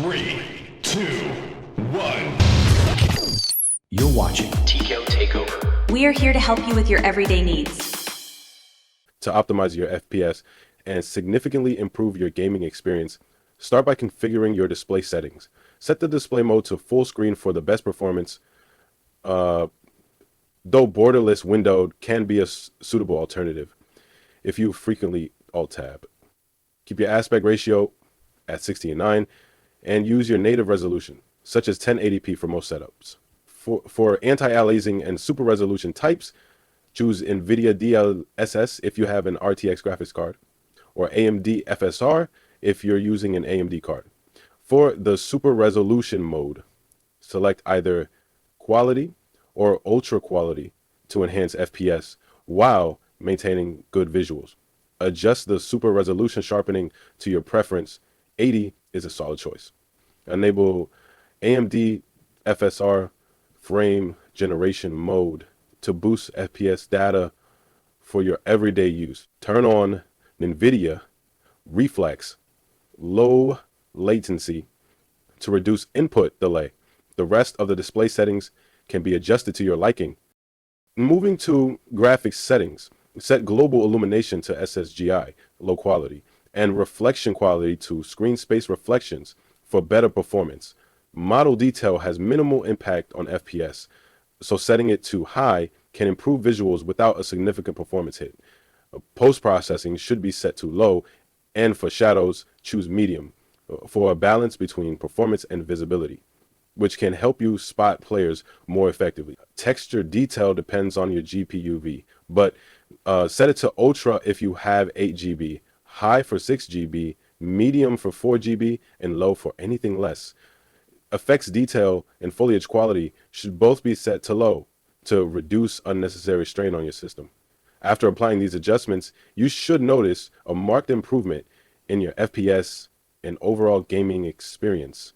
3, 2, 1. You're watching TKO Takeover. We are here to help you with your everyday needs. To optimize your FPS and significantly improve your gaming experience, start by configuring your display settings. Set the display mode to full screen for the best performance, though borderless windowed can be a suitable alternative if you frequently alt-tab. Keep your aspect ratio at 16:9 and use your native resolution, such as 1080p for most setups. For anti-aliasing and super resolution types, choose NVIDIA DLSS if you have an RTX graphics card, or AMD FSR if you're using an AMD card. For the super resolution mode, select either quality or ultra quality to enhance FPS while maintaining good visuals. Adjust the super resolution sharpening to your preference. 80 is a solid choice. Enable AMD FSR frame generation mode to boost FPS data for your everyday use. Turn on NVIDIA Reflex low latency to reduce input delay. The rest of the display settings can be adjusted to your liking. Moving to graphics settings, set global illumination to SSGI, low quality, and reflection quality to screen space reflections for better performance. Model detail has minimal impact on FPS, so setting it to high can improve visuals without a significant performance hit. Post-processing should be set to low, and for shadows, choose medium for a balance between performance and visibility, which can help you spot players more effectively. Texture detail depends on your GPUV, but set it to ultra if you have 8 GB, high for 6 GB, medium for 4 GB, and low for anything less. Effects detail and foliage quality should both be set to low to reduce unnecessary strain on your system. After applying these adjustments, you should notice a marked improvement in your FPS and overall gaming experience.